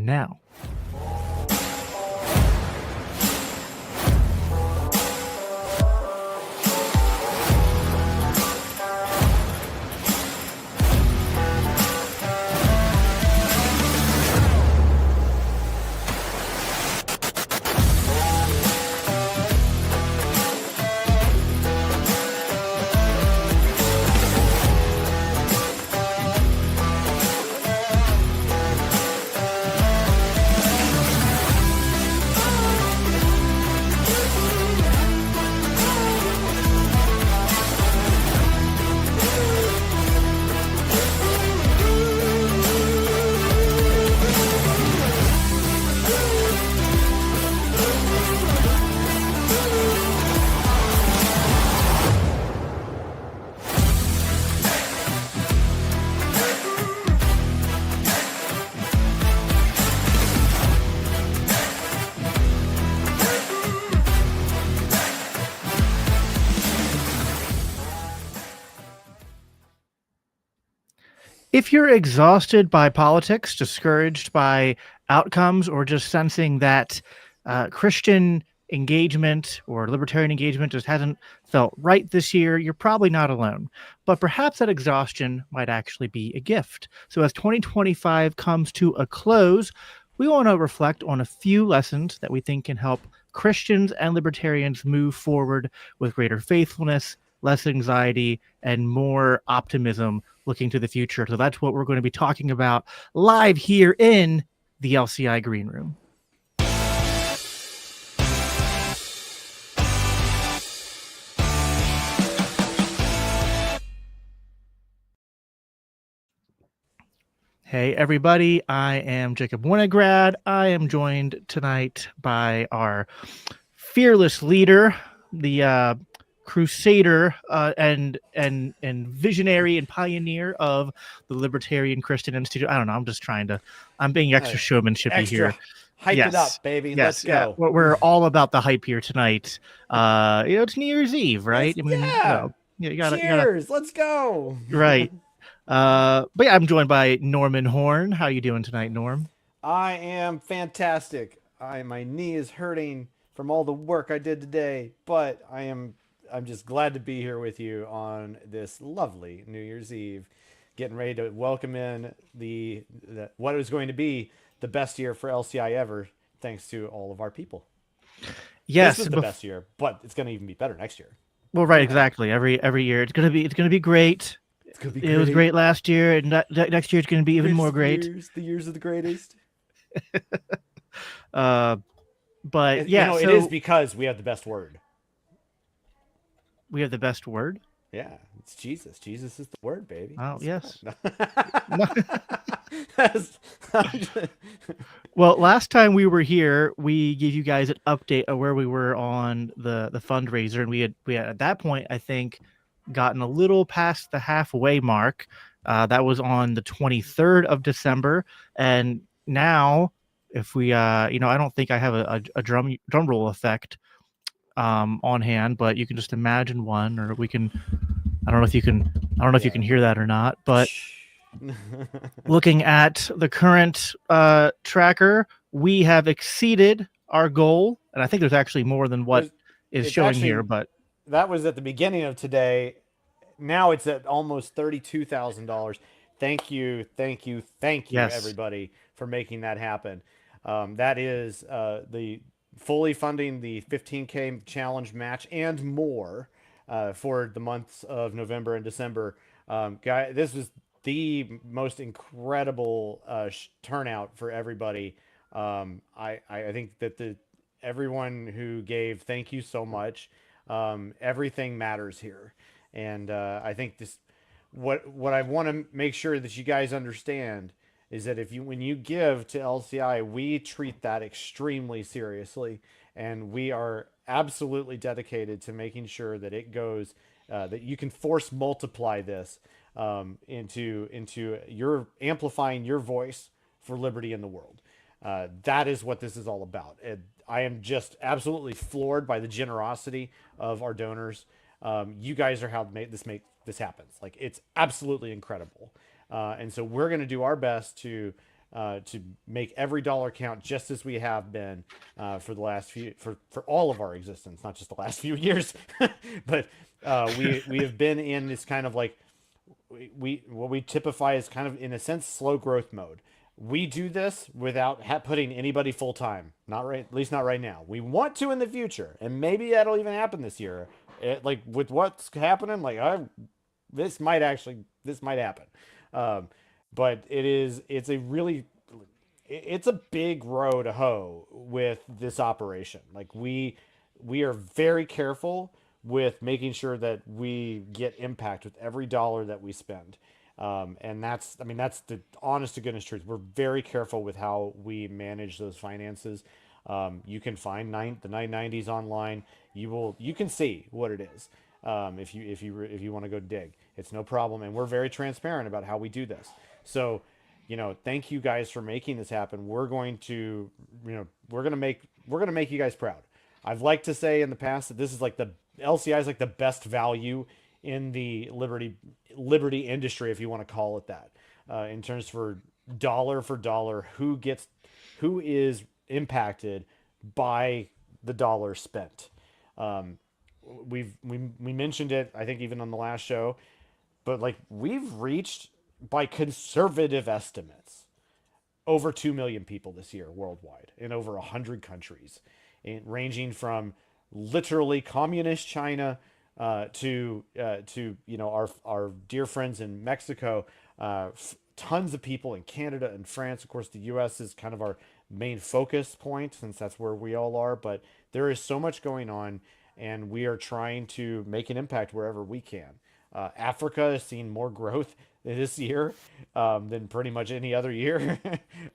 now. If you're exhausted by politics, discouraged by outcomes, or just sensing that Christian engagement or libertarian engagement just hasn't felt right this year, you're probably not alone. But perhaps that exhaustion might actually be a gift. So as 2025 comes to a close, we want to reflect on a few lessons that we think can help Christians and libertarians move forward with greater faithfulness, less anxiety, and more optimism looking to the future. So that's what we're going to be talking about live here in the LCI Green Room. Hey, everybody. I am Jacob Winograd. I am joined tonight by our fearless leader, the crusader and visionary and pioneer of the Libertarian Christian Institute. I don't know. I'm being extra showmanshipy here. Hype it up, baby. Yes, Let's go. Yeah. We're all about the hype here tonight. It's New Year's Eve, right? You gotta, cheers. Let's go. Right. But yeah, I'm joined by Norman Horn. How you doing tonight, Norm? I am fantastic. My knee is hurting from all the work I did today, but I'm just glad to be here with you on this lovely New Year's Eve, getting ready to welcome in what is going to be the best year for LCI ever, thanks to all of our people. Yes, this was the best year, but it's going to even be better next year. Well, right, exactly. Every year it's gonna be great. It was great last year, and next year it's going to be even more great. The years of the greatest. But yeah, it is because we have the best word. We have the best word. Yeah, it's Jesus. Jesus is the word, baby. Oh, yes. Well, last time we were here, we gave you guys an update of where we were on the fundraiser, and we had at that point, I think, gotten a little past the halfway mark. That was on the 23rd of December, and now, if we, I don't think I have a drum roll effect on hand, but you can just imagine one, or we can. I don't know if you can hear that or not, but looking at the current tracker, we have exceeded our goal, and I think there's actually more than what is showing here, but that was at the beginning of today. Now it's at almost $32,000. Thank you, yes, everybody, for making that happen. That is the fully funding the 15K challenge match and more for the months of November and December. This was the most incredible turnout for everybody. I think that everyone who gave, thank you so much. Everything matters here. And I think what I want to make sure that you guys understand is that when you give to LCI, we treat that extremely seriously, and we are absolutely dedicated to making sure that it goes, that you can force multiply this into your amplifying your voice for liberty in the world. That is what this is all about. I am just absolutely floored by the generosity of our donors. You guys are how this happens. Like, it's absolutely incredible. And so we're going to do our best to to make every dollar count, just as we have been for the last for all of our existence, not just the last few years, but we have been in this kind of like what we typify as kind of, in a sense, slow growth mode. We do this without putting anybody full time. Not right, at least not right now. We want to in the future, and maybe that'll even happen this year. Like with what's happening, like this might happen. But it's a big row to hoe with this operation. Like we are very careful with making sure that we get impact with every dollar that we spend. And that's the honest to goodness truth. We're very careful with how we manage those finances. You can find the 990s online. You can see what it is. If you want to go dig, it's no problem. And we're very transparent about how we do this. So, thank you guys for making this happen. We're going to make you guys proud. I've liked to say in the past that this is like the LCI is like the best value in the Liberty industry, if you want to call it that, in terms for dollar, who is impacted by the dollar spent. We mentioned it, I think, even on the last show, but like we've reached, by conservative estimates, over 2 million people this year worldwide in over 100 countries, ranging from literally communist China to our dear friends in Mexico, tons of people in Canada and France. Of course, the U.S. is kind of our main focus point since that's where we all are. But there is so much going on, and we are trying to make an impact wherever we can. Africa has seen more growth this year than pretty much any other year.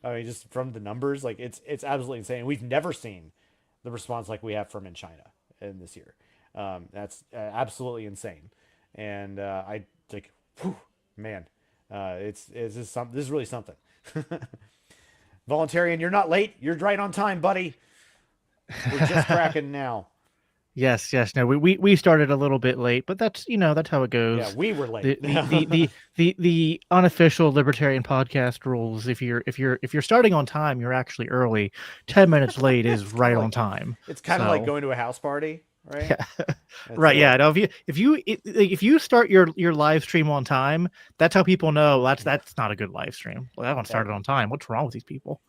I mean, just from the numbers, like it's absolutely insane. We've never seen the response like we have from in China in this year. That's absolutely insane. And I like, whew, man, it's just something. This is really something. Voluntarian, you're not late. You're right on time, buddy. We're just cracking now. Yes. No, we started a little bit late, but that's how it goes. Yeah, we were late. The unofficial Libertarian podcast rules: if you're starting on time, you're actually early. 10 minutes late is right on time. It's kind of like going to a house party, right? Yeah. Right. Yeah. No, if you start your live stream on time, that's how people know that's not a good live stream. Well, that one started on time. What's wrong with these people?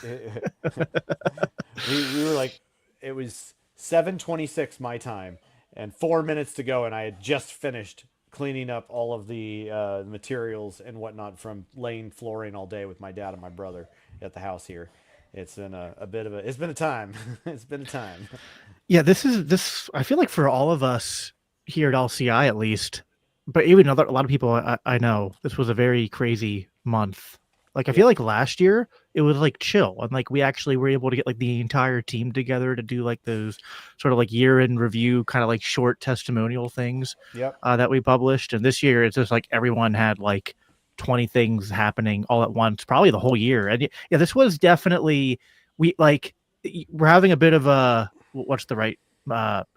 we were like, it was 7:26 my time and 4 minutes to go, and I had just finished cleaning up all of the materials and whatnot from laying flooring all day with my dad and my brother at the house here. It's been it's been a time. It's been a time. Yeah, this I feel like for all of us here at LCI, at least, but even a lot of people I know, this was a very crazy month. Like I feel like last year it was like chill, and like we actually were able to get like the entire team together to do like those sort of like year-end review kind of like short testimonial things. Yep. That we published. And this year it's just like everyone had like 20 things happening all at once, probably the whole year. And yeah, this was definitely, we're having a bit of a, what's the right,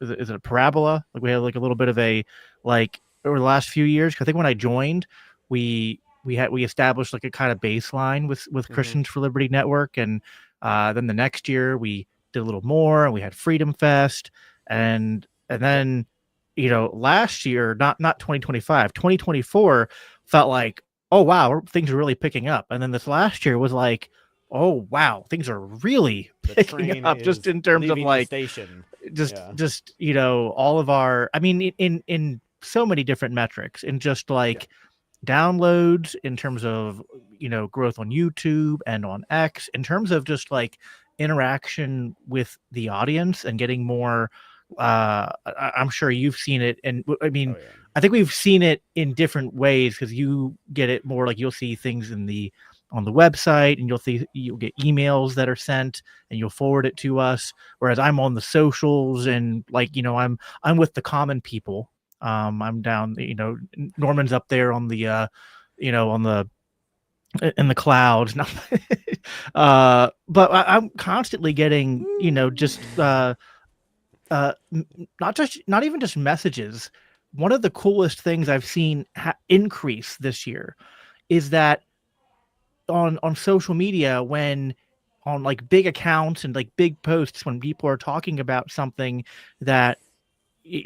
is it a parabola? Like we had like a little bit of a, like over the last few years. I think when I joined, we established like a kind of baseline with Christians for Liberty Network. And then the next year we did a little more, and we had Freedom Fest. And then, last year, not 2025, 2024 felt like, oh, wow, things are really picking up. And then this last year was like, oh, wow, things are really picking up just in terms of like, just, all of our, I mean, in so many different metrics, and just like downloads, in terms of, growth on YouTube and on X, in terms of just like interaction with the audience and getting more, I'm sure you've seen it. And I mean, I think we've seen it in different ways, because you get it more like you'll see things on the website, and you'll get emails that are sent, and you'll forward it to us. Whereas I'm on the socials, and like, I'm with the common people. I'm down, Norman's up there on the, in the clouds. But I'm constantly getting, just, not even just messages. One of the coolest things I've seen increase this year is that on social media, when on like big accounts and like big posts, when people are talking about something that,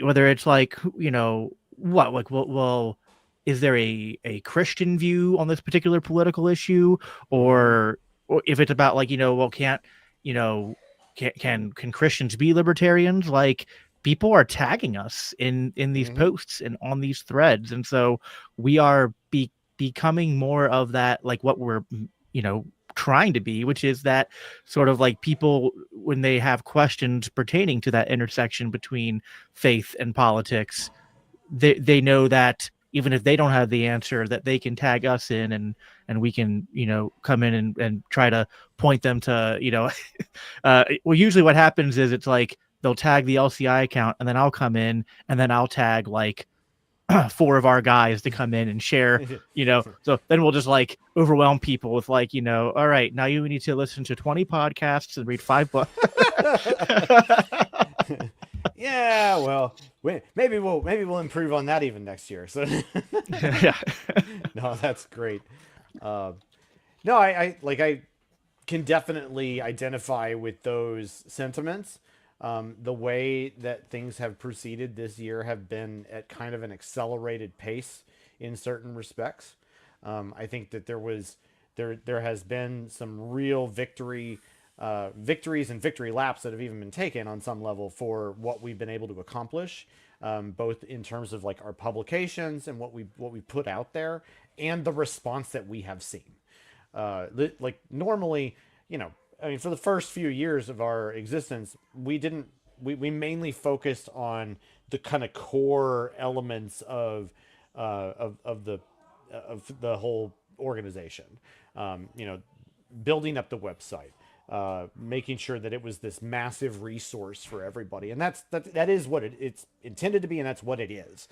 whether it's like, what, like, well, is there a Christian view on this particular political issue, Mm-hmm. or if it's about like, well, can't, you know can Christians be libertarians? Like, people are tagging us in these Mm-hmm. posts and on these threads, and so we are becoming more of that, like what we're, trying to be, which is that sort of like people, when they have questions pertaining to that intersection between faith and politics, they know that even if they don't have the answer, that they can tag us in, and we can, come in and try to point them to, well, usually what happens is it's like they'll tag the LCI account, and then I'll come in, and then I'll tag like four of our guys to come in and share, so then we'll just like overwhelm people with like, all right, now you need to listen to 20 podcasts and read 5 books. Yeah, well, maybe we'll improve on that even next year. So Yeah. no, that's great. Uh, no, I can definitely identify with those sentiments. The way that things have proceeded this year have been at kind of an accelerated pace in certain respects. I think that there has been some real victories and victory laps that have even been taken on some level for what we've been able to accomplish, both in terms of like our publications and what we put out there, and the response that we have seen. Like normally, I mean, for the first few years of our existence, we mainly focused on the kind of core elements of the whole organization. Building up the website, making sure that it was this massive resource for everybody, and that is what it's intended to be, and that's what it is.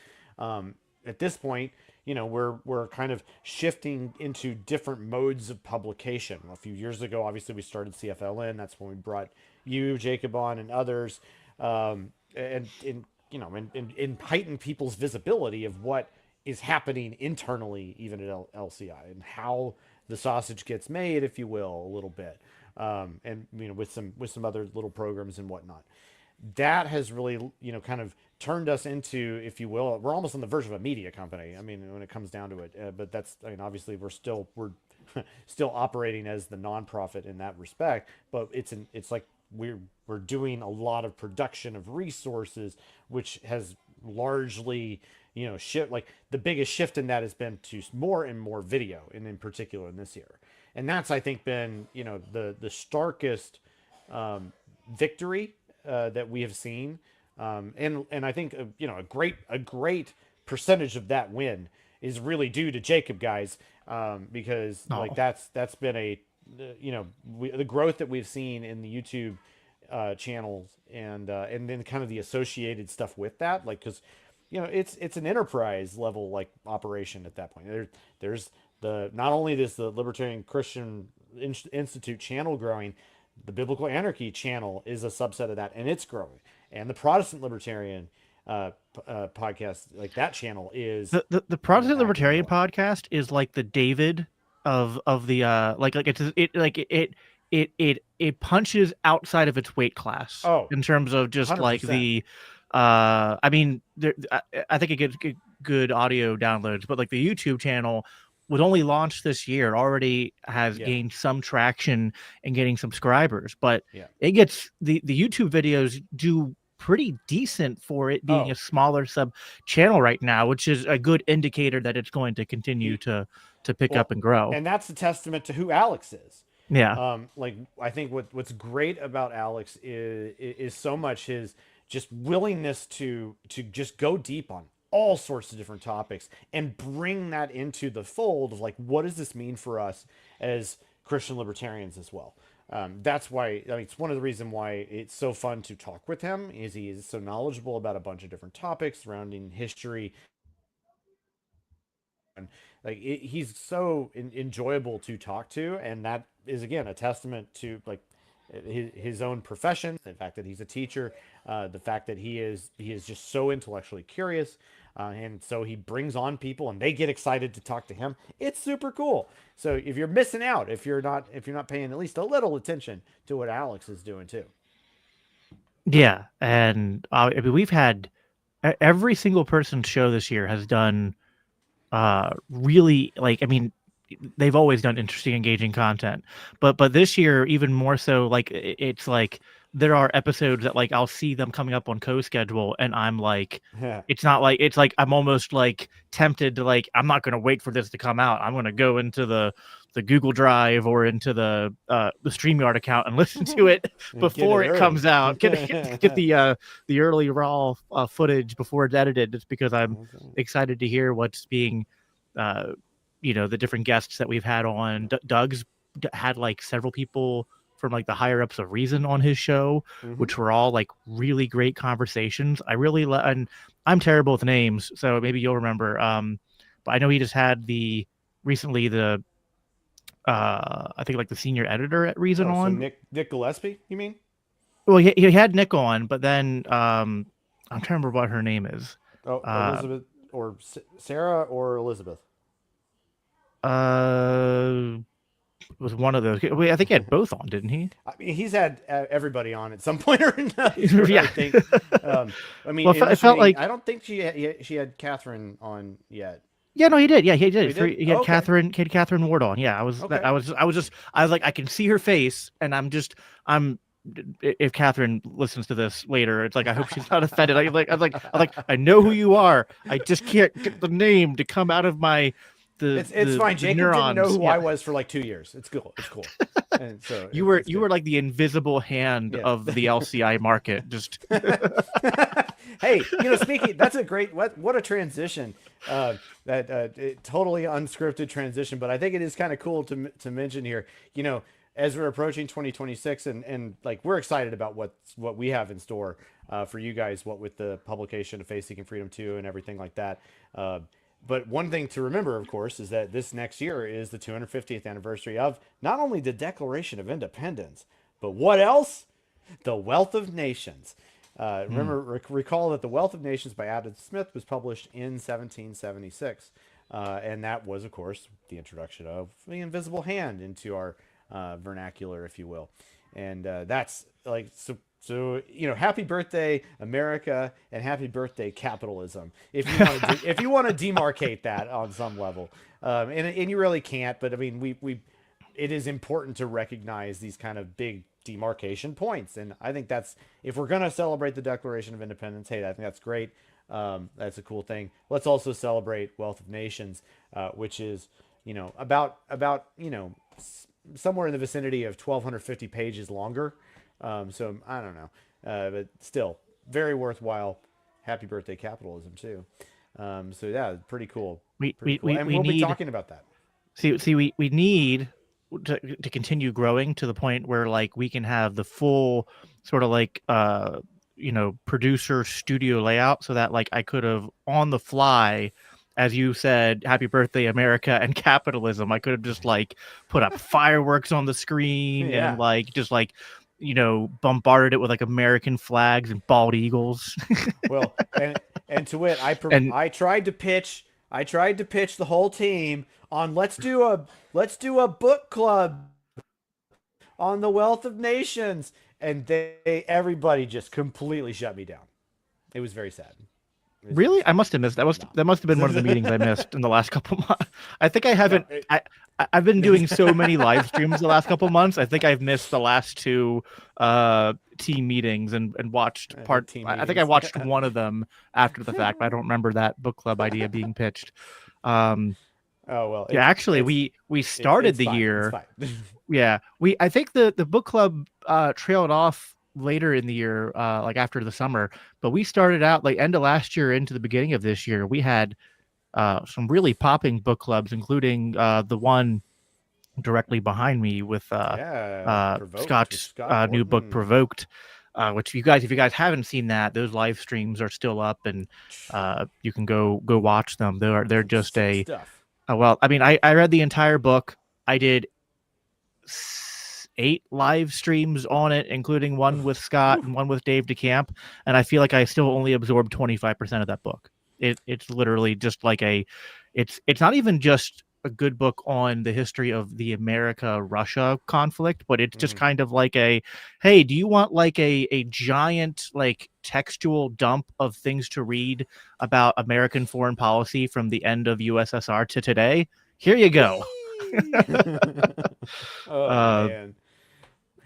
At this point, we're kind of shifting into different modes of publication. A few years ago, obviously, we started CFLN. That's when we brought you, Jacob, on, and others, and heighten people's visibility of what is happening internally, even at LCI, and how the sausage gets made, if you will, a little bit, and with some other little programs and whatnot. That has really kind of turned us into, if you will, we're almost on the verge of a media company. I mean, when it comes down to it, but that's, I mean, obviously we're still operating as the nonprofit in that respect, but it's like we're doing a lot of production of resources, which has largely shift, like the biggest shift in that has been to more and more video, and in particular in this year, and that's, I think, been the starkest victory that we have seen, and I think a great percentage of that win is really due to Jacob, guys, because like Oh. that's been the growth that we've seen in the YouTube channels, and then kind of the associated stuff with that, like, because it's an enterprise level like operation at that point. There's the not only is the Libertarian Christian Institute channel growing, the Biblical Anarchy channel is a subset of that, and it's growing. And the Protestant Libertarian podcast, like that channel, is The Protestant active and Libertarian growing. podcast is like the David of the, like it punches outside of its weight class Oh, in terms of just like 100%. the, I mean, I think it gets good audio downloads, but like the YouTube channel was only launched this year, already has Yeah. gained some traction and getting subscribers, but Yeah. it gets the YouTube videos do pretty decent for it being Oh, a smaller sub channel right now, which is a good indicator that it's going to continue he to pick up well, and grow. and that's a testament to who Alex is. Yeah. Like, I think what's great about Alex is so much his just willingness to just go deep on all sorts of different topics and bring that into the fold of like, what does this mean for us as Christian libertarians as well. That's why, I mean, it's one of the reasons why it's so fun to talk with him, is he is so knowledgeable about a bunch of different topics surrounding history, and like he's so enjoyable to talk to, and that is again a testament to like his own profession, the fact that he's a teacher, the fact that he is just so intellectually curious, and so he brings on people, and they get excited to talk to him. It's super cool. So if you're missing out, if you're not paying at least a little attention to what Alex is doing too. Yeah, and I mean, we've had every single person's show this year has done really, like, I mean, they've always done interesting, engaging content, but this year even more so. Like, it's like there are episodes that, like, I'll see them coming up on co-schedule, and I'm like, it's like I'm almost like tempted to, like, I'm not going to wait for this to come out. I'm going to go into the Google Drive or into the StreamYard account and listen to it before it comes out. Get the early raw footage before it's edited, just because I'm excited to hear what's being the different guests that we've had on. Doug's had like several people from like the higher ups of Reason on his show, which were all like really great conversations. I really and I'm terrible with names, so maybe you'll remember. But I know he just had recently the I think like the senior editor at Reason on. So Nick Gillespie, you mean? Well, he had Nick on, but then I'm trying to remember what her name is. Oh, Elizabeth or Sarah or Elizabeth? Was one of those. I think he had both on, didn't he? I mean, he's had everybody on at some point or another. Yeah. I think. I mean, well, it felt like I don't think she had Catherine on yet. Yeah, no, he did. Yeah, he did. Oh, he He had okay. Catherine Ward on. Yeah, I was like, I can see her face, and I'm. If Catherine listens to this later, it's like, I hope she's not offended. I was like, I know who you are. I just can't get the name to come out of my. It's fine. Jacob neurons. Didn't know who I was for like 2 years. It's cool. It's cool. And so you were like the invisible hand of the LCI market. Just hey, speaking. That's a great. What a transition. Totally unscripted transition, but I think it is kind of cool to mention here. As we're approaching 2026, and like, we're excited about what we have in store for you guys. What with the publication of Faith Seeking Freedom 2 and everything like that. But one thing to remember, of course, is that this next year is the 250th anniversary of not only the Declaration of Independence, but what else? The Wealth of Nations. Recall that The Wealth of Nations by Adam Smith was published in 1776. And that was, of course, the introduction of the invisible hand into our vernacular, if you will. And that's like, so happy birthday, America, and happy birthday, capitalism. If you want to demarcate that on some level, and you really can't. But I mean, it is important to recognize these kind of big demarcation points. And I think that's, if we're gonna celebrate the Declaration of Independence, hey, I think that's great. That's a cool thing. Let's also celebrate Wealth of Nations, which is about somewhere in the vicinity of 1,250 pages longer. So I don't know, but still very worthwhile. Happy birthday, capitalism too. So yeah, pretty cool. And we'll be talking about that. See, we need to continue growing to the point where, like, we can have the full sort of like producer studio layout, so that, like, I could have on the fly, as you said, happy birthday, America and capitalism, I could have just like put up fireworks on the screen and like just like bombarded it with like American flags and bald eagles. Well, and to wit, I tried to pitch the whole team on let's do a book club on the Wealth of Nations, and everybody just completely shut me down. It was very sad. Really? I must have missed that. That must have been one of the meetings I missed in the last couple months. I think I haven't. I've been doing so many live streams the last couple months. I think I've missed the last two team meetings and watched part. I think I watched one of them after the fact, but I don't remember that book club idea being pitched. Oh well. Yeah, actually, we started the year. Yeah, I think the book club trailed off later in the year, like after the summer, but we started out like end of last year into the beginning of this year. We had some really popping book clubs, including the one directly behind me with Scott's new book, Provoked, which if you guys haven't seen that, those live streams are still up, and you can go watch them. They're just well, I mean, I read the entire book. I did 8 live streams on it, including one with Scott and one with Dave DeCamp, and I feel like I still only absorbed 25% of that book. It's literally just like it's not even just a good book on the history of the America-Russia conflict, but it's just Mm-hmm. kind of like hey, do you want like a giant like textual dump of things to read about American foreign policy from the end of USSR to today? Here you go. Whee! Oh uh, man.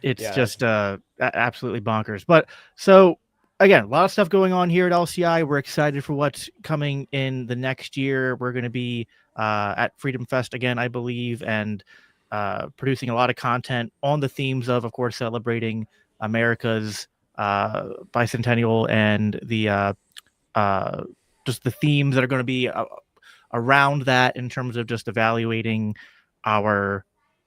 it's Yeah, that's just absolutely bonkers. But so again, a lot of stuff going on here at LCI. We're excited for what's coming in the next year. We're going to be at Freedom Fest again, I believe, and producing a lot of content on the themes of course, celebrating America's bicentennial and the uh, just the themes that are going to be around that in terms of just evaluating our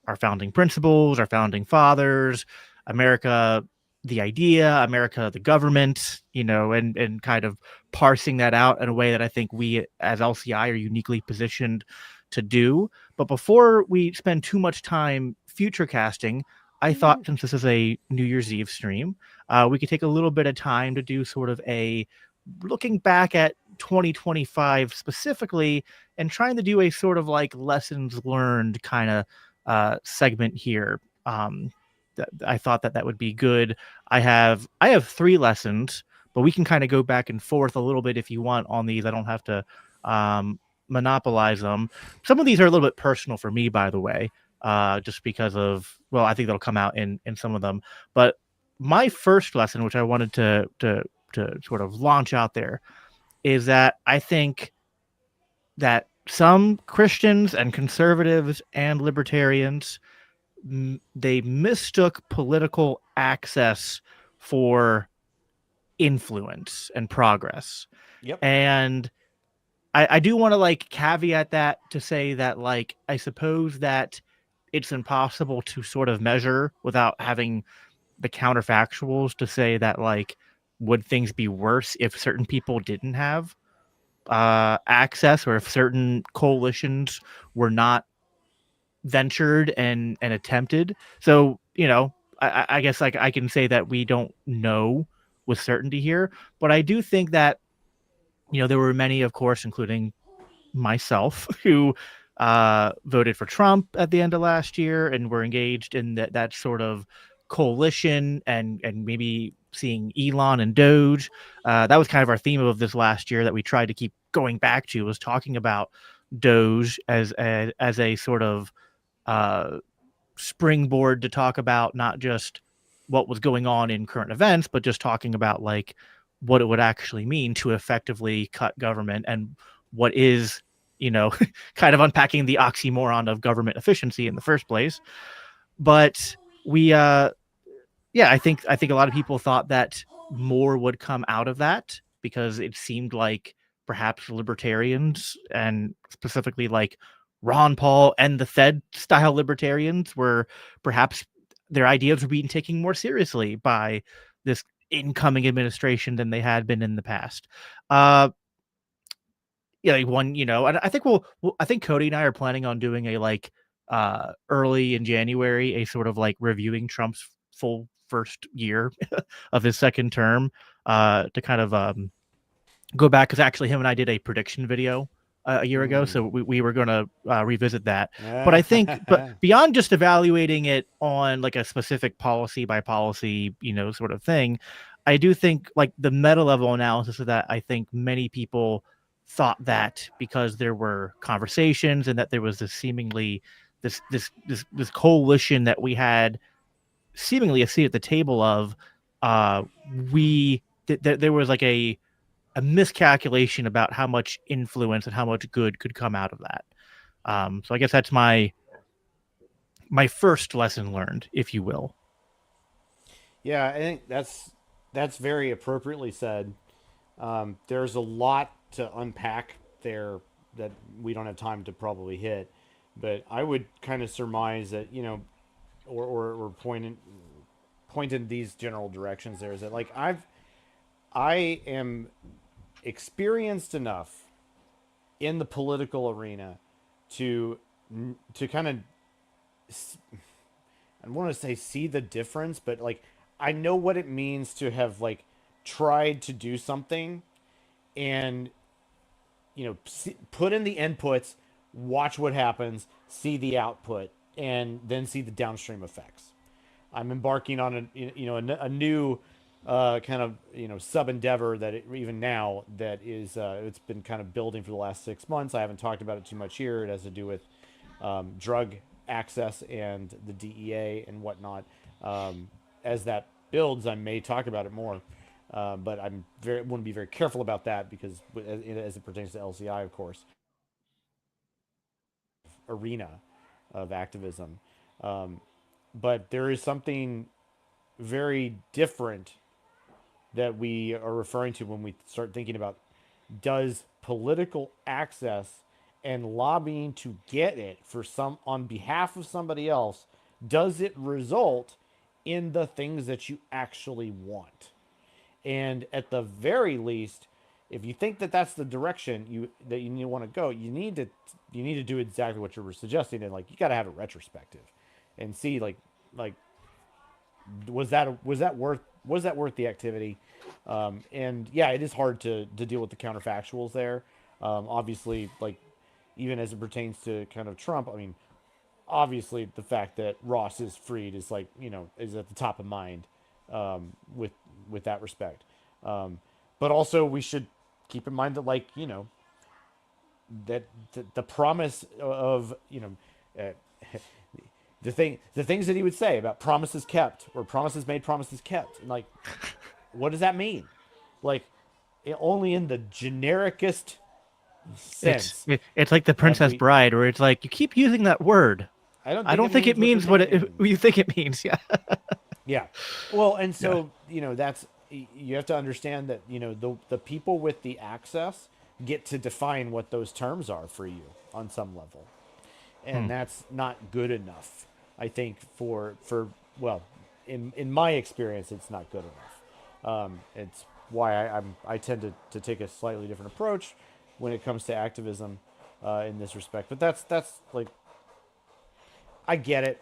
our founding principles, our founding fathers, America, the idea, America, the government, and kind of parsing that out in a way that I think we as LCI are uniquely positioned to do. But before we spend too much time future casting, I thought since this is a New Year's Eve stream, we could take a little bit of time to do sort of a looking back at 2025 specifically and trying to do a sort of like lessons learned kind of segment here. I thought that would be good. I have 3 lessons, but we can kind of go back and forth a little bit if you want on these. I don't have to um, monopolize them. Some of these are a little bit personal for me, by the way, just because of, well, I think they'll come out in some of them. But my first lesson, which I wanted to sort of launch out there, is that I think that some Christians and conservatives and libertarians they mistook political access for influence and progress. yep. And I do want to like caveat that to say that like I suppose that it's impossible to sort of measure without having the counterfactuals to say that like would things be worse if certain people didn't have access, or if certain coalitions were not ventured and attempted. So I guess like I can say that we don't know with certainty here, but I do think that there were many, of course, including myself, who voted for Trump at the end of last year and were engaged in that sort of coalition and maybe seeing Elon and Doge. That was kind of our theme of this last year that we tried to keep going back to, was talking about Doge as a sort of uh, springboard to talk about not just what was going on in current events, but just talking about like what it would actually mean to effectively cut government and what is, kind of unpacking the oxymoron of government efficiency in the first place. But we, yeah, I think a lot of people thought that more would come out of that because it seemed like perhaps libertarians and specifically like Ron Paul and the Fed style libertarians were perhaps their ideas were being taken more seriously by this incoming administration than they had been in the past. Uh, yeah, like one, and I think I think Cody and I are planning on doing a like early in January, a sort of like reviewing Trump's full first year of his second term, to kind of go back, because actually him and I did a prediction video a year ago, so we were going to revisit that. But I think, but beyond just evaluating it on like a specific policy by policy, sort of thing, I do think like the meta level analysis of that, I think many people thought that because there were conversations and that there was this seemingly this coalition that we had seemingly a seat at the table of, we there was like a miscalculation about how much influence and how much good could come out of that. So I guess that's my first lesson learned, if you will. Yeah, I think that's very appropriately said. There's a lot to unpack there that we don't have time to probably hit, but I would kind of surmise that or point in these general directions. There is that like I am experienced enough in the political arena to kind of, I want to say see the difference, but like I know what it means to have like tried to do something and put in the inputs, watch what happens, see the output, and then see the downstream effects. I'm embarking on a new kind of sub endeavor that even now that is it's been kind of building for the last 6 months. I haven't talked about it too much here. It has to do with drug access and the DEA and whatnot. As that builds, I may talk about it more, but want to be very careful about that because as it pertains to LCI, of course, arena of activism. But there is something very different that we are referring to when we start thinking about, does political access and lobbying to get it for some on behalf of somebody else, does it result in the things that you actually want? And at the very least, if you think that that's the direction you need to want to go, you need to do exactly what you were suggesting, and like you got to have a retrospective and see like was that worth the activity? And yeah, it is hard to deal with the counterfactuals there. Obviously, like even as it pertains to kind of Trump, I mean, obviously the fact that Ross is freed is like is at the top of mind with that respect. But also we should keep in mind that that the promise of the things that he would say about promises kept or promises made, promises kept, and like what does that mean? Like only in the genericest sense. It's like the Princess Bride, where it's like you keep using that word. I don't think it means what you think it means. Yeah. Yeah. Well, and so that's, you have to understand that the people with the access get to define what those terms are for you on some level, and that's not good enough. I think for well, in my experience, it's not good enough. It's why I tend to take a slightly different approach when it comes to activism in this respect. But that's like, I get it.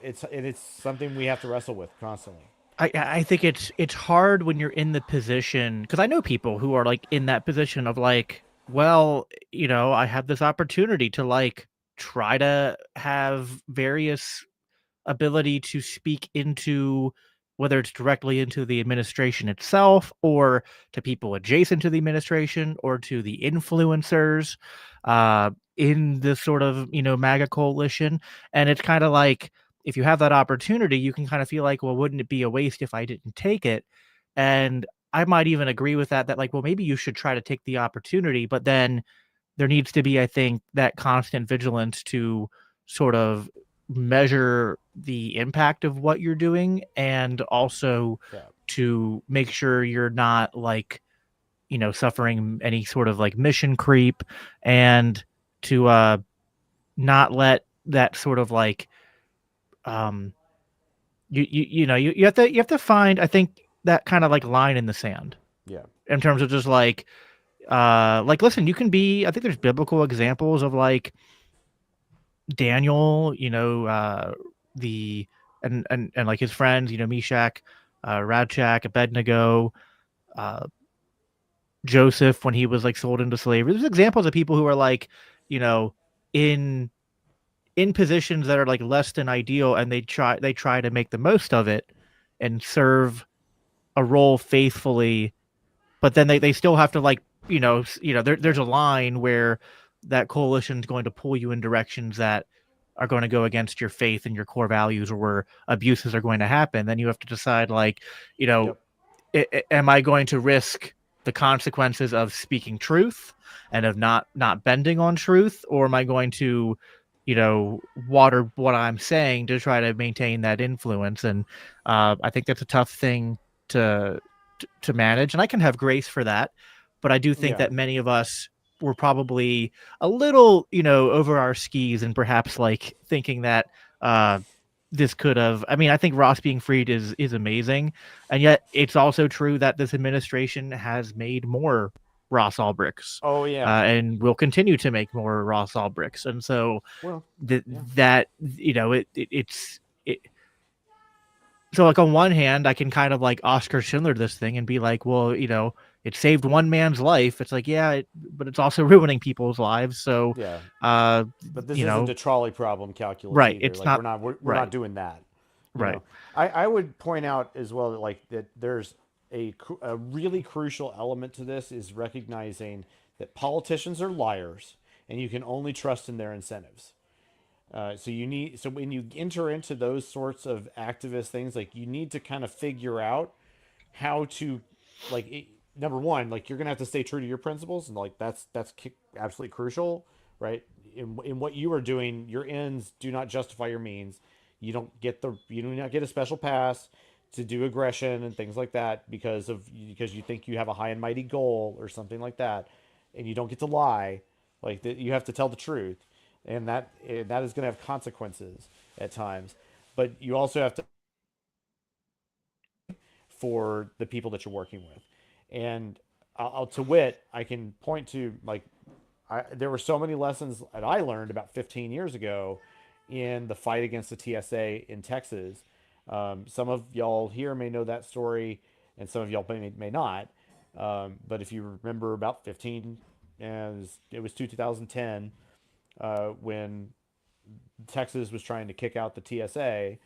It's something we have to wrestle with constantly. I think it's hard when you're in the position, because I know people who are like in that position of like, well, I have this opportunity to like try to have various ability to speak into, whether it's directly into the administration itself or to people adjacent to the administration or to the influencers in this sort of MAGA coalition. And it's kind of like, if you have that opportunity, you can kind of feel like, well, wouldn't it be a waste if I didn't take it? And I might even agree with that like, well, maybe you should try to take the opportunity, but then there needs to be, I think, that constant vigilance to sort of measure the impact of what you're doing, and also to make sure you're not like, suffering any sort of like mission creep, and to not let that sort of like you have to find, I think, that kind of like line in the sand. Yeah. In terms of just like listen, you can be, I think there's biblical examples of like Daniel, the and like his friends, Meshach, Radshak, Abednego, Joseph when he was like sold into slavery. There's examples of people who are like, in positions that are like less than ideal, and they try to make the most of it and serve a role faithfully, but then they still have to like, there's a line where that coalition is going to pull you in directions that are going to go against your faith and your core values, or where abuses are going to happen. Then you have to decide like, am I going to risk the consequences of speaking truth and of not bending on truth, or am I going to water what I'm saying to try to maintain that influence? And I think that's a tough thing to manage, and I can have grace for that, but I do think that many of us were probably a little over our skis, and perhaps like thinking that this could have, I mean, I think Ross being freed is amazing, and yet it's also true that this administration has made more Ross Ulbrichts. Oh yeah. And will continue to make more Ross Ulbrichts. And so that it's so like on one hand, I can kind of like Oscar Schindler this thing and be like, well, it saved one man's life. It's like, yeah, but it's also ruining people's lives. So, Yeah. uh, But this you isn't know, a trolley problem calculus right? either. It's Like not we're not right, doing that. You right. know, I would point out as well that like that there's a really crucial element to this is recognizing that politicians are liars and you can only trust in their incentives. So when you enter into those sorts of activist things, like you need to kind of figure out how to like number one, like you're gonna have to stay true to your principles, and like that's absolutely crucial, right? In what you are doing, your ends do not justify your means. You do not get a special pass to do aggression and things like that because you think you have a high and mighty goal or something like that, and you don't get to lie. Like that, you have to tell the truth, and that is going to have consequences at times. But you also have to for the people that you're working with. And I'll to wit, I can point to like there were so many lessons that I learned about 15 years ago in the fight against the TSA in Texas. Some of y'all here may know that story, and some of y'all may not. But if you remember about 15, and it was 2010 when Texas was trying to kick out the TSA.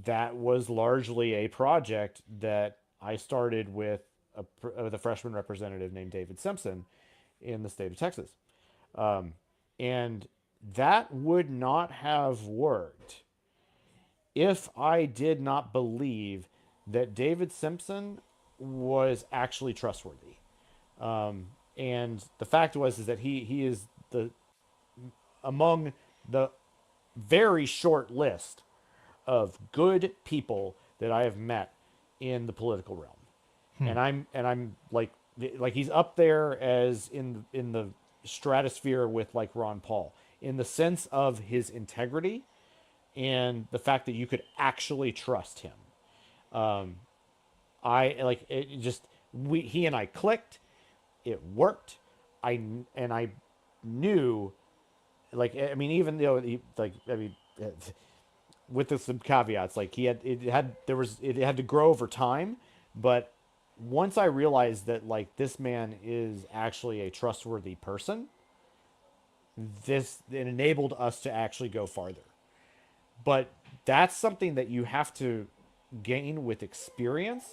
That was largely a project that I started with a freshman representative named David Simpson in the state of Texas. And that would not have worked if I did not believe that David Simpson was actually trustworthy. And the fact is that he is the among the very short list of good people that I have met in the political realm. Hmm. And I'm like he's up there as in the stratosphere with like Ron Paul in the sense of his integrity and the fact that you could actually trust him. I like it just we he and I clicked. It worked. I knew like I mean even though with some caveats. Like it had to grow over time, but once I realized that like this man is actually a trustworthy person, this it enabled us to actually go farther. But that's something that you have to gain with experience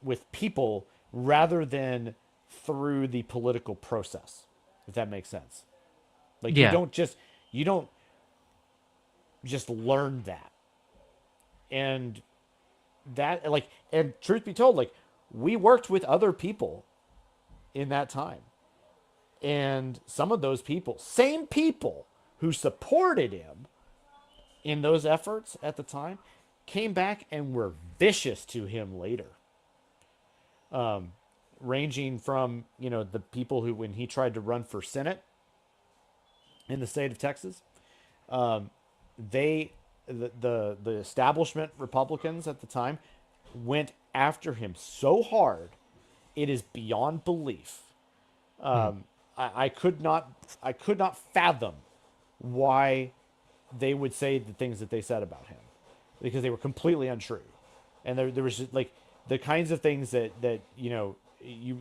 with people rather than through the political process, if that makes sense. Like Yeah, you don't just learn that. And that like and truth be told, like we worked with other people in that time. And some of those people, same people who supported him in those efforts at the time, came back and were vicious to him later. Ranging from, the people who, when he tried to run for Senate in the state of Texas, they, the establishment Republicans at the time went after him so hard, it is beyond belief. hmm. I could not fathom why they would say the things that they said about him because they were completely untrue, and there was just, like the kinds of things that you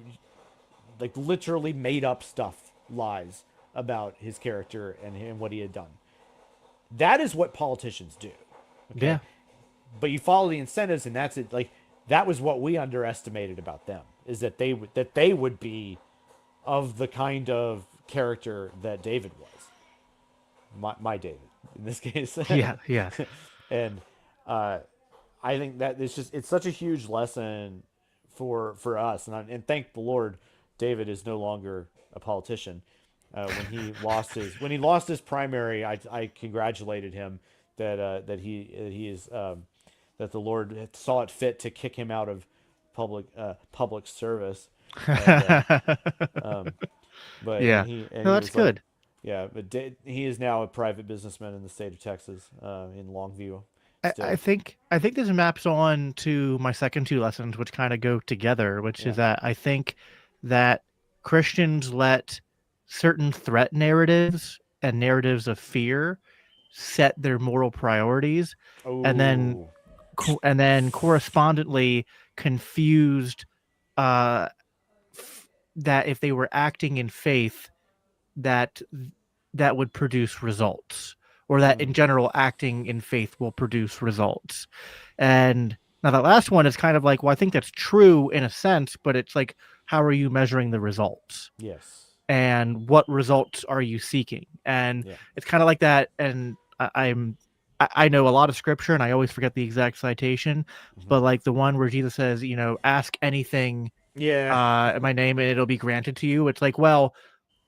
like literally made up stuff, lies about his character and what he had done. That is what politicians do. Okay, Yeah, but you follow the incentives, and that's it. Like that was what we underestimated about them is that they would be of the kind of character that David was, my David in this case, yeah, yeah, and uh, I think that it's such a huge lesson for us, and thank the Lord, David is no longer a politician. When he lost his primary, I congratulated him that he is that the Lord saw it fit to kick him out of public service, and um, but yeah. and No, he that's was like, good. yeah, but he is now a private businessman in the state of Texas, in Longview, I still. think this maps on to my second two lessons, which kind of go together, which Yeah. is that I think that Christians let certain threat narratives and narratives of fear set their moral priorities, and then Oh, and then correspondently confused uh, that if they were acting in faith, that that would produce results, or that in general acting in faith will produce results. And now that last one is kind of like, well, I think that's true in a sense, but it's like, how are you measuring the results? Yes. And what results are you seeking? And Yeah. it's kind of like that. And I know a lot of scripture, and I always forget the exact citation, but like the one where Jesus says, ask anything Yeah. in my name and it'll be granted to you. It's like, well,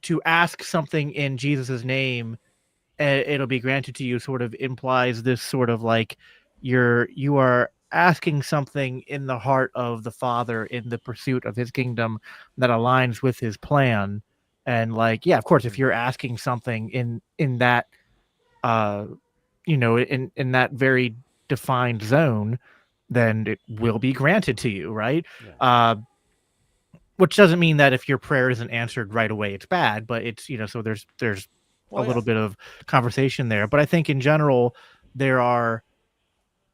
to ask something in Jesus's name, it'll be granted to you, sort of implies this sort of like you are asking something in the heart of the Father in the pursuit of his kingdom that aligns with his plan. And like, yeah, of course, if you're asking something in that uh in that very defined zone, then it will be granted to you, right? Yeah. Which doesn't mean that if your prayer isn't answered right away, it's bad, but it's, so there's a Well, little yeah. bit of conversation there. But I think in general, there are,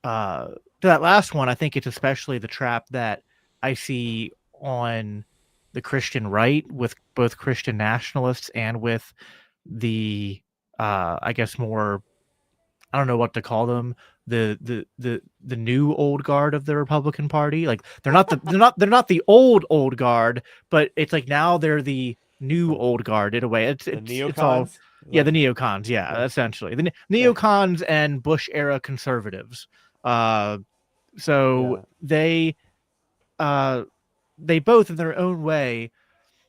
uh, that last one, I think it's especially the trap that I see on the Christian right with both Christian nationalists and with the, I guess more, I don't know what to call them, the new old guard of the Republican Party. Like they're not the old guard, but it's like now they're the new old guard in a way. It's all, neocons. yeah, Like, the neocons, yeah, yeah. essentially the Yeah. neocons and Bush era conservatives. So Yeah. uh they both in their own way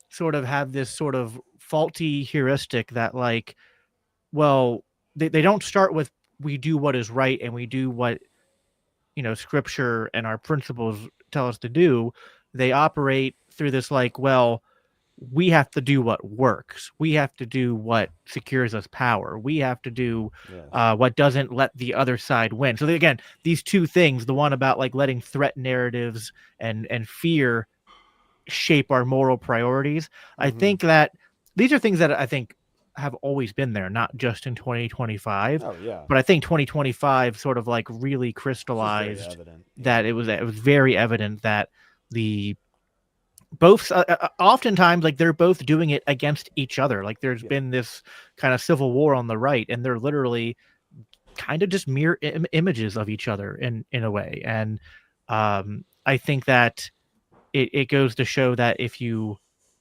sort of have this sort of faulty heuristic that like, well, they don't start with we do what is right and we do what scripture and our principles tell us to do. They operate through this like, well, we have to do what works, we have to do what secures us power, we have to do Yes. what doesn't let the other side win. So again, these two things, the one about like letting threat narratives and fear shape our moral priorities. I think that these are things that I think have always been there, not just in 2025. Oh yeah. But I think 2025 sort of like really It's just very crystallized evident. that it was very evident that the both oftentimes like they're both doing it against each other. Like there's been this kind of civil war on the right, and they're literally kind of just mirror images of each other in a way. And I think that it goes to show that if you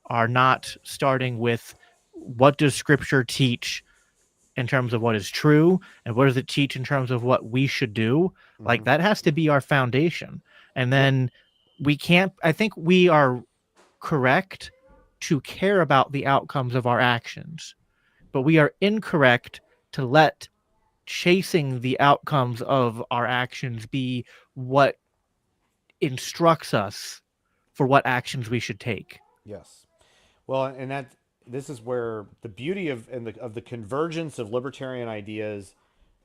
are not starting with what does scripture teach in terms of what is true and what does it teach in terms of what we should do, like that has to be our foundation. And then we can't, I think we are correct to care about the outcomes of our actions, but we are incorrect to let chasing the outcomes of our actions be what instructs us for what actions we should take. Yes. Well, and this is where the beauty of the convergence of libertarian ideas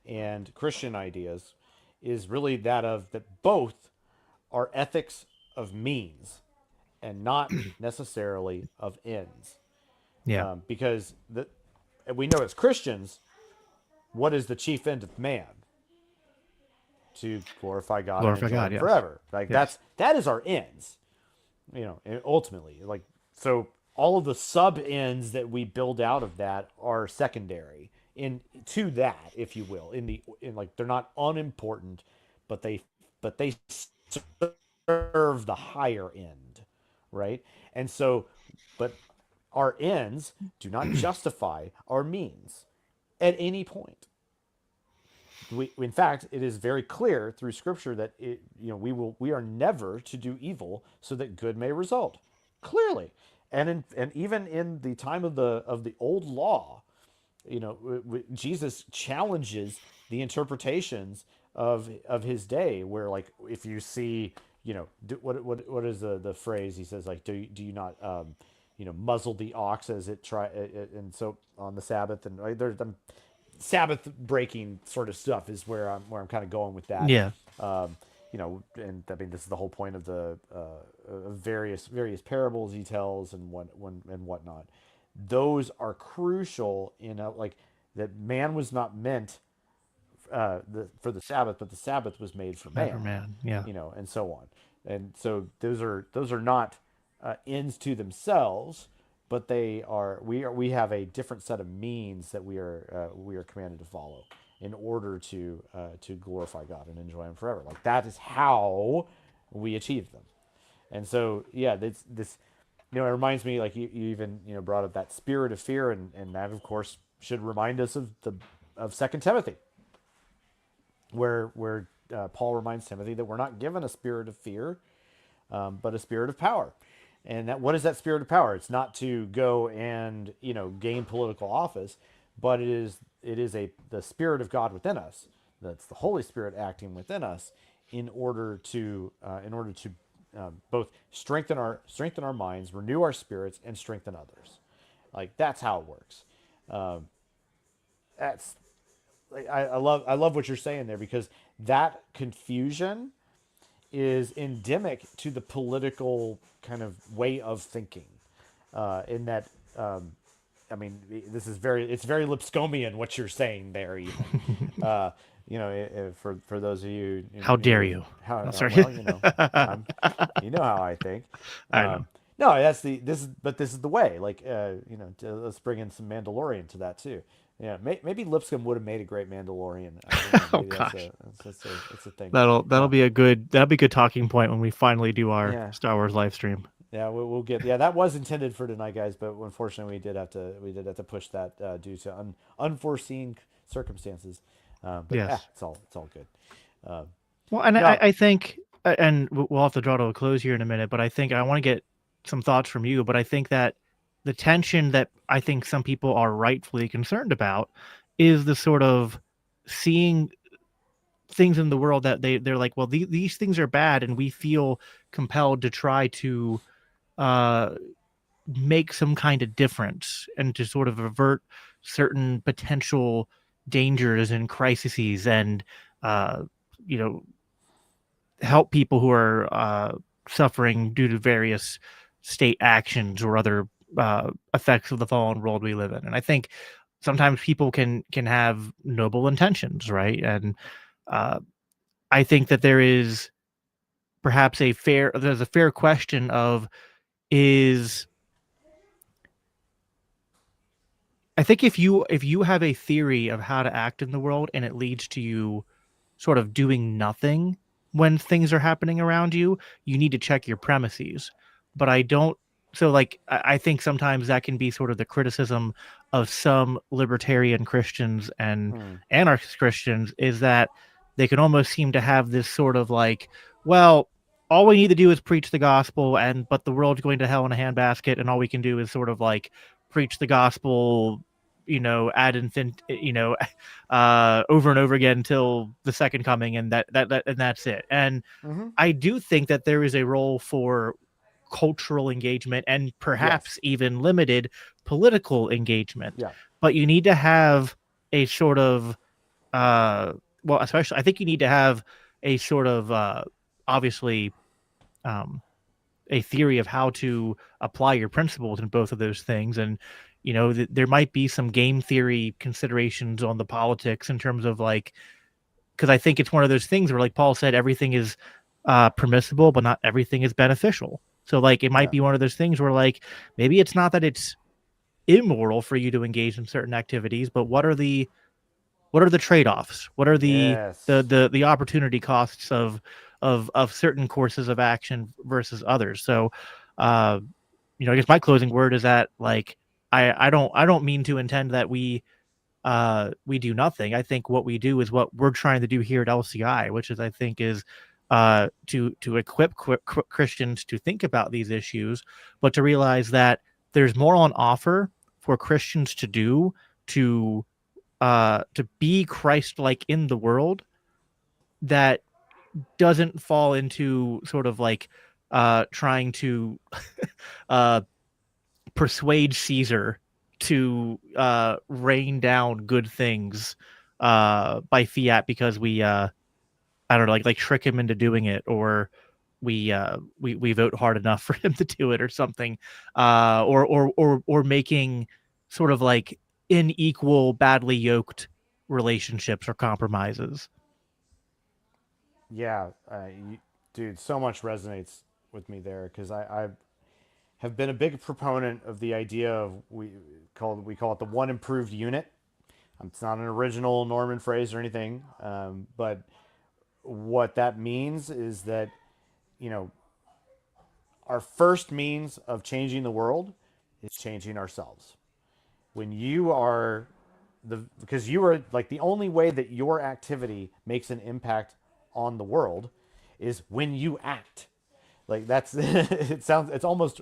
and Christian ideas is really that of that both are ethics of means and not necessarily of ends. Yeah. Because we know as Christians, what is the chief end of man? To glorify God and Glorify enjoy God, Him yes. forever. Like Yes. that is our ends. And ultimately, like, so all of the sub ends that we build out of that are secondary in to that, if you will. In like they're not unimportant, but they serve the higher end, right? And so, but our ends do not justify our means at any point. In fact, it is very clear through Scripture that we are never to do evil so that good may result. Clearly, and even in the time of the old law, Jesus challenges the interpretations of his day, where like if you see, what is the phrase he says, like do you not muzzle the ox as it try and so on the Sabbath, and like, there's Sabbath breaking sort of stuff is where I'm kind of going with that. Yeah. And I mean this is the whole point of the various parables he tells and whatnot. Those are crucial in like that man was not meant for the Sabbath, but the Sabbath was made for man, Man, yeah. and so on. And so those are not ends to themselves, but we have a different set of means that we are commanded to follow in order to glorify God and enjoy Him forever. Like that is how we achieve them. And so yeah, this it reminds me, like you even brought up that spirit of fear, and that of course should remind us of Second Timothy, where Paul reminds Timothy that we're not given a spirit of fear, but a spirit of power. And that what is that spirit of power? It's not to go and gain political office, but it is the spirit of God within us. That's the Holy Spirit acting within us in order to both strengthen our minds, renew our spirits, and strengthen others. Like that's how it works. That's like, I love what you're saying there, because that confusion is endemic to the political kind of way of thinking. In that, I mean, it's very Lipscomian what you're saying there, even. For those of you, How dare you? how Oh, sorry. well, I'm, how I think. I know. No, this is the way. Like, let's bring in some Mandalorian to that too. Yeah, maybe Lipscomb would have made a great Mandalorian. I don't know. Oh Maybe gosh. that's a thing. That'll be a good talking point when we finally do our Yeah, Star Wars live stream. yeah, we'll get. Yeah, that was intended for tonight, guys, but unfortunately, we did have to push that due to unforeseen circumstances. But yeah, Yes. it's all good. Uh, Well, and no, I think, and we'll have to draw to a close here in a minute, but I think I want to get some thoughts from you. But I think that the tension that I think some people are rightfully concerned about is the sort of seeing things in the world that they're like, well, these things are bad, and we feel compelled to try to uh, make some kind of difference and to sort of avert certain potential dangers and crises, and uh, you know help people who are suffering due to various state actions or other effects of the fallen world we live in. And I think sometimes people can have noble intentions, right? And uh, I think that there's a fair question of, is I think if you have a theory of how to act in the world and it leads to you sort of doing nothing when things are happening around you, you need to check your premises. But I don't. So, like, I think sometimes that can be sort of the criticism of some libertarian Christians and hmm, anarchist Christians, is that they can almost seem to have this sort of like, well, all we need to do is preach the gospel, and but the world's going to hell in a handbasket, and all we can do is sort of like preach the gospel, ad infin, over and over again until the second coming, and that's it. And hmm, I do think that there is a role for cultural engagement and perhaps yes, even limited political engagement, yeah, but you need to have a sort of especially I think you need to have a sort of obviously um, a theory of how to apply your principles in both of those things. And there might be some game theory considerations on the politics in terms of, like, because I think it's one of those things where, like Paul said, everything is permissible, but not everything is beneficial. So, like, it might yeah, be one of those things where, like, maybe it's not that it's immoral for you to engage in certain activities, but what are the trade-offs? What are the the yes, the, the opportunity costs of certain courses of action versus others? So, uh, I guess my closing word is that, like, I don't mean to intend that we do nothing. I think what we do is what we're trying to do here at LCI, which is, I think, is to equip Christians to think about these issues, but to realize that there's more on offer for Christians to do to be Christ-like in the world, that doesn't fall into sort of like trying to uh, persuade Caesar to rain down good things by fiat, because we I don't know, like trick him into doing it, or we vote hard enough for him to do it or something, or making sort of like unequal, badly yoked relationships or compromises. Yeah, dude, so much resonates with me there because I have been a big proponent of the idea of we call it the one improved unit. It's not an original Norman phrase or anything, but what that means is that, you know, our first means of changing the world is changing ourselves. When you are because you are like the only way that your activity makes an impact on the world is when you act. Like that's it's almost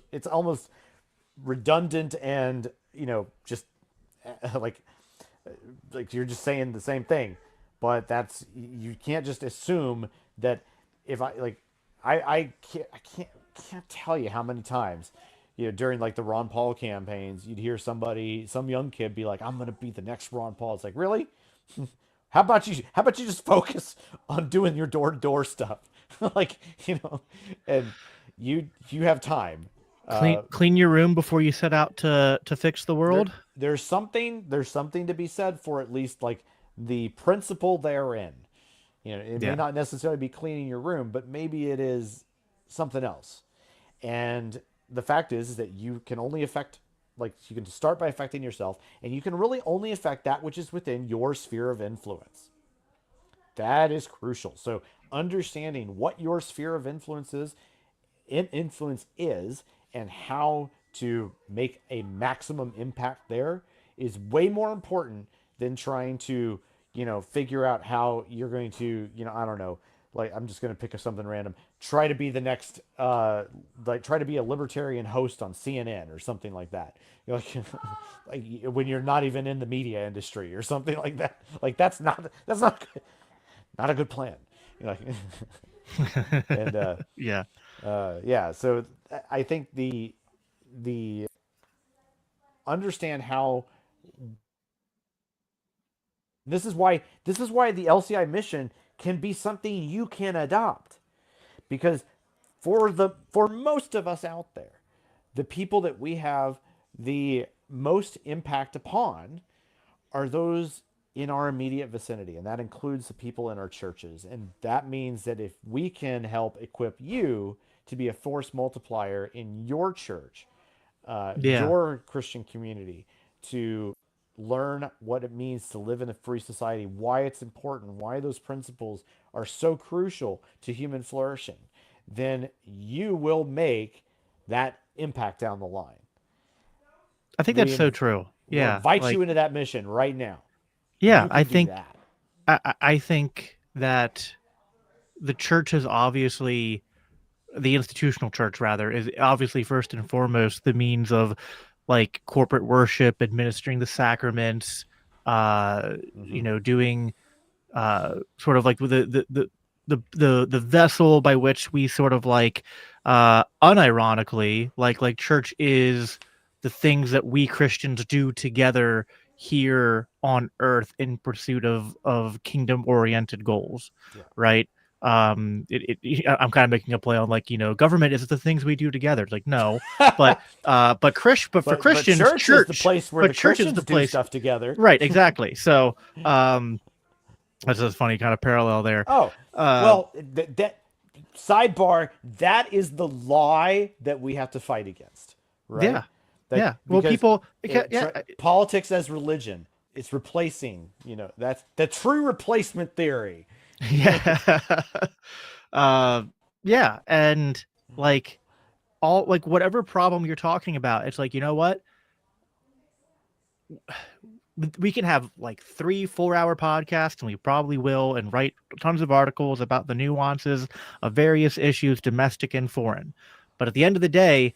redundant and, you know, just like you're just saying the same thing, but you can't just assume that if I can't tell you how many times, you know, during like the Ron Paul campaigns, you'd hear some young kid be like, I'm going to be the next Ron Paul. It's like, really? How about you just focus on doing your door to door stuff? Like, you know, and you have time. Clean your room before you set out to fix the world. There's something to be said for at least like the principle therein. You know, it may not necessarily be cleaning your room, but maybe it is something else. And the fact is that you can only affect, like, you can start by affecting yourself, and you can really only affect that which is within your sphere of influence. That is crucial. So understanding what your sphere of influence is and how to make a maximum impact there is way more important than trying to, you know, figure out how you're going to, you know, I don't know, like, I'm just going to pick something random. Try to be the next, try to be a libertarian host on CNN or something like that. You're like when you're not even in the media industry or something like that. Like, that's not a good plan. You know, and yeah. So I think the understand how this is why the LCI mission can be something you can adopt, because for most of us out there, the people that we have the most impact upon are those in our immediate vicinity, and that includes the people in our churches. And that means that if we can help equip you to be a force multiplier in your church, your Christian community, to learn what it means to live in a free society, why it's important, why those principles are so crucial to human flourishing, then you will make that impact down the line. I think that's so true. Yeah. We'll invite you into that mission right now. Yeah, I think I think that the church is obviously, the institutional church rather, is obviously first and foremost the means of like corporate worship, administering the sacraments, you know, doing sort of like the vessel by which we sort of like unironically like church is the things that we Christians do together here on earth in pursuit of kingdom oriented goals, right? I'm kind of making a play on, like, you know, government is the things we do together. It's like, no, but for Christians, church is the place where the Christians do stuff together, right? Exactly. So that's a funny kind of parallel there. Well, that sidebar, that is the lie that we have to fight against, right? Well, people, politics as religion, it's replacing, you know, that's the true replacement theory. And like whatever problem you're talking about, it's like, you know what, we can have like 3-4 hour podcasts, and we probably will, and write tons of articles about the nuances of various issues, domestic and foreign. But at the end of the day,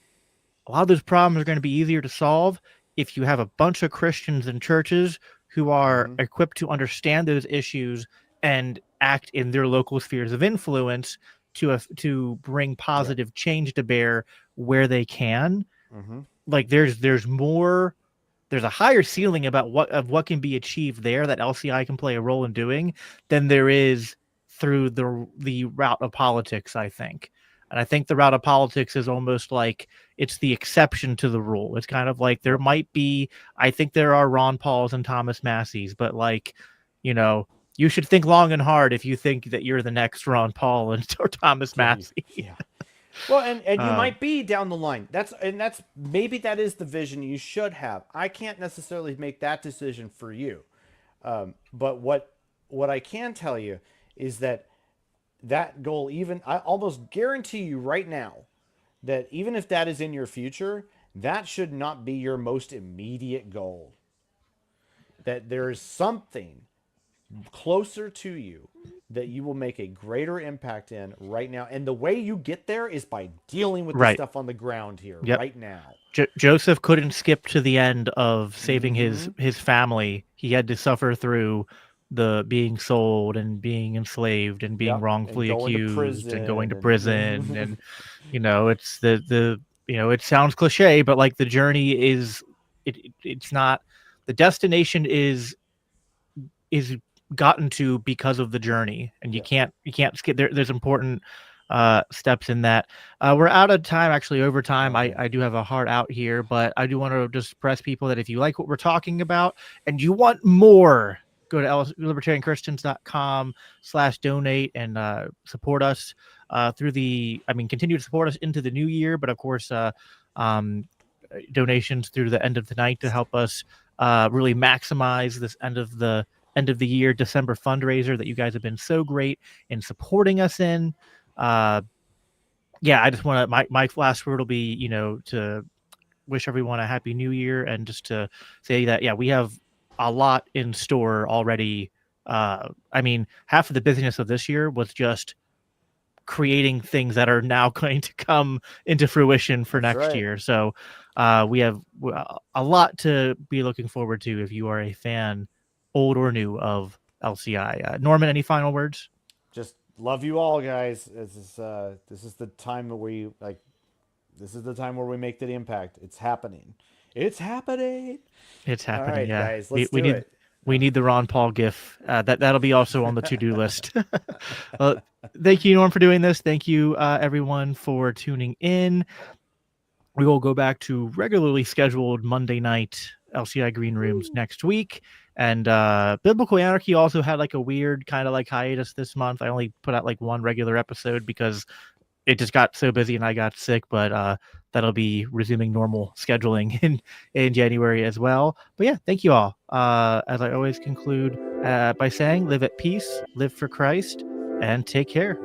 a lot of those problems are going to be easier to solve if you have a bunch of Christians and churches who are equipped to understand those issues and act in their local spheres of influence to bring positive change to bear where they can. Like there's a higher ceiling about what can be achieved there that LCI can play a role in doing than there is through the route of politics, I think. And I think the route of politics is almost like it's the exception to the rule. It's kind of like there might be, I think there are Ron Pauls and Thomas Masseys, but like, you should think long and hard if you think that you're the next Ron Paul or Thomas Massey. Yeah. Well, and you might be down the line. That's maybe that is the vision you should have. I can't necessarily make that decision for you. But what I can tell you is that goal, even I almost guarantee you right now that even if that is in your future, that should not be your most immediate goal. That there is something closer to you that you will make a greater impact in right now. And the way you get there is by dealing with the stuff on the ground here right now. Joseph couldn't skip to the end of saving his family. He had to suffer through the being sold and being enslaved and being wrongfully accused and going to prison. And, it's it sounds cliche, but like the journey is, it's not, the destination is gotten to because of the journey, and you can't skip there. There's important steps in that. We're out of time, actually over time. I do have a heart out here, but I do want to just press people that if you like what we're talking about and you want more, go to libertarianchristians.com/donate and support us continue to support us into the new year, but of course donations through the end of the night to help us really maximize this end of the year December fundraiser that you guys have been so great in supporting us in. I just want to, my last word will be, to wish everyone a happy new year, and just to say that, we have a lot in store already. Half of the busyness of this year was just creating things that are now going to come into fruition for next year. So we have a lot to be looking forward to if you are a fan, old or new, of LCI. Norman, any final words? Just love you all, guys. This is the time where we make the impact. It's happening. It's happening. All right, guys, let's do it. We need the Ron Paul gif. That'll be also on the to-do list. Well, thank you, Norm, for doing this. Thank you, everyone, for tuning in. We will go back to regularly scheduled Monday night LCI Green Rooms next week. And Biblical Anarchy also had like a weird kind of like hiatus this month. I only put out like one regular episode because it just got so busy and I got sick, but that'll be resuming normal scheduling in January as well. But yeah, thank you all. As I always conclude by saying, live at peace, live for Christ, and take care.